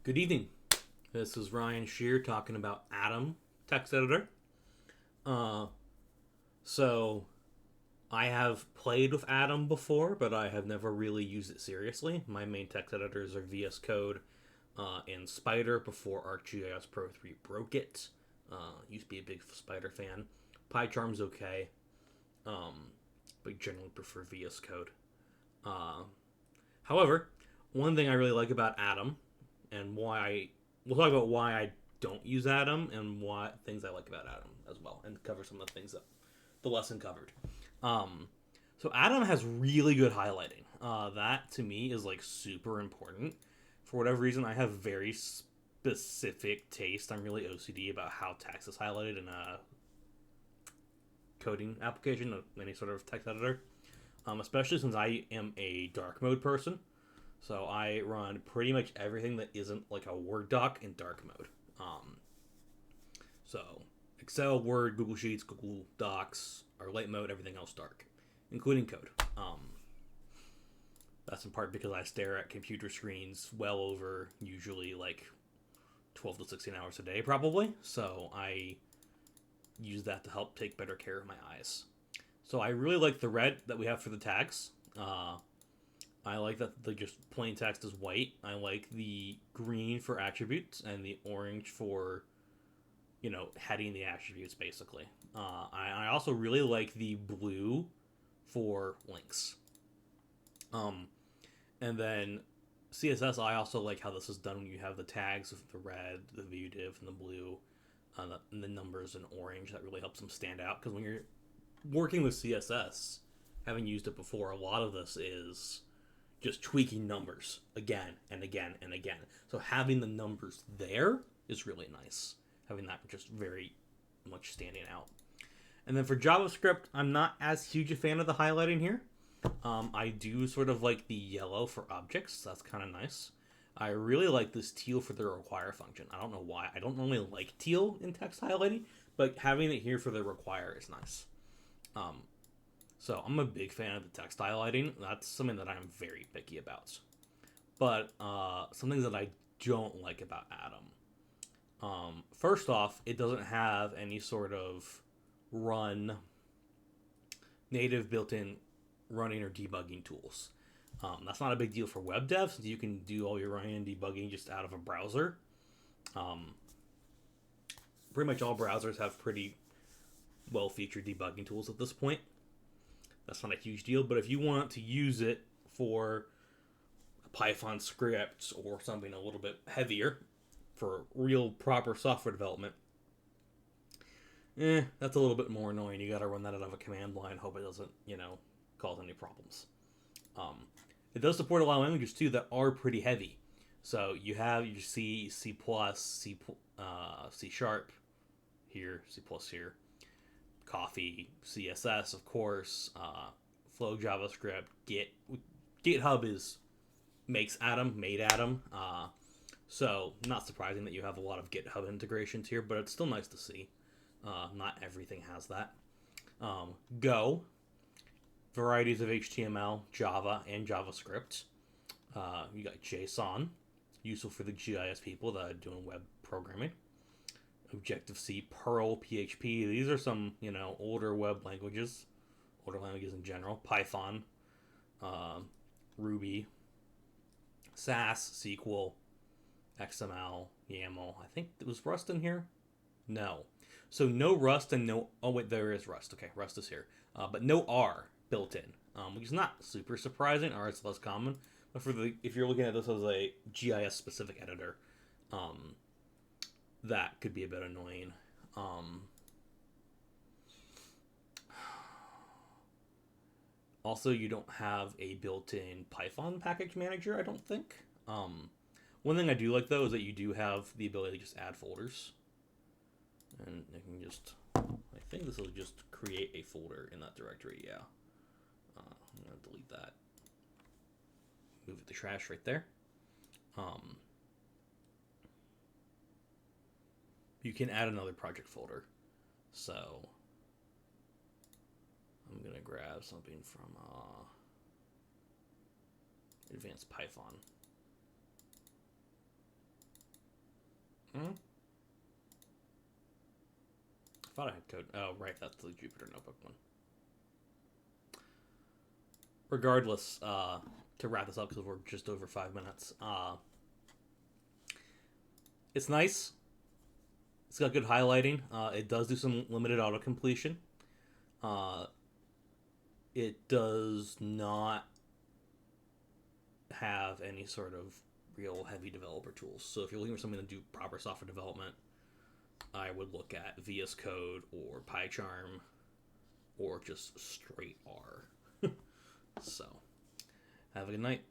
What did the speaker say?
Good evening. This is RShearerAtom talking about Atom text editor. Uh, so I have played with Atom before, but I have never really used it seriously. My main text editors are VS Code and Spider before ArcGIS Pro 3 broke it. Used to be a big Spider fan. PyCharm's okay, but generally prefer VS Code. However, one thing I really like about Atom and we'll talk about why I don't use Atom and what things I like about Atom as well, and cover some of the things that the lesson covered. So Atom has really good highlighting. That to me is like super important. For whatever reason, I have very specific taste. I'm really OCD about how text is highlighted in a coding application of any sort of text editor. Especially since I am a dark mode person. So I run pretty much everything that isn't like a Word doc in dark mode. So Excel, Word, Google Sheets, Google Docs are light mode, everything else dark, including code. That's in part because I stare at computer screens well over usually like 12 to 16 hours a day probably. So I use that to help take better care of my eyes. So I really like the red that we have for the tags. I like that the just plain text is white. I like the green for attributes and the orange for, heading the attributes, basically. I also really like the blue for links. And then CSS, I also like how this is done when you have the tags with the red, the view div, and the blue, and the numbers in orange. That really helps them stand out, because when you're working with CSS, having used it before, a lot of this is just tweaking numbers again and again and again. So having the numbers there is really nice. Having that just very much standing out. And then for JavaScript, I'm not as huge a fan of the highlighting here. I do sort of like the yellow for objects. That's kind of nice. I really like this teal for the require function. I don't know why. I don't normally like teal in text highlighting, but having it here for the require is nice. So I'm a big fan of the text highlighting. That's something that I'm very picky about. But some things that I don't like about Atom. First off, it doesn't have any sort of native built-in running or debugging tools. That's not a big deal for web dev, since you can do all your running and debugging just out of a browser. Pretty much all browsers have pretty well-featured debugging tools at this point. That's not a huge deal, but if you want to use it for a Python script or something a little bit heavier for real proper software development, that's a little bit more annoying. You got to run that out of a command line, hope it doesn't, cause any problems. It does support a lot of languages too that are pretty heavy. So you have your C, C++, C Sharp here, C++ here. Coffee, CSS, of course, Flow, JavaScript, Git. GitHub made Atom. So not surprising that you have a lot of GitHub integrations here, but it's still nice to see. Not everything has that. Go, varieties of HTML, Java, and JavaScript. You got JSON, useful for the GIS people that are doing web programming. Objective-C, Perl, PHP. These are some, older web languages, older languages in general. Python, Ruby, SAS, SQL, XML, YAML. I think was Rust in here? No. So no Rust and no... Oh, wait, there is Rust. Okay, Rust is here. But no R built in, which is not super surprising. R is less common. But if you're looking at this as a GIS-specific editor, that could be a bit annoying. Also, you don't have a built-in Python package manager, I don't think. One thing I do like, though, is that you do have the ability to just add folders. And I can just... I think this will just create a folder in that directory, yeah. I'm going to delete that. Move it to trash right there. You can add another project folder. So I'm going to grab something from Advanced Python. Hmm? I thought I had code. Oh, right, that's the Jupyter Notebook one. Regardless, to wrap this up because we're just over 5 minutes. It's nice. It's got good highlighting. It does do some limited auto completion. Uh, it does not have any sort of real heavy developer tools. So if you're looking for something to do proper software development, I would look at VS Code or PyCharm or just straight R. So, have a good night.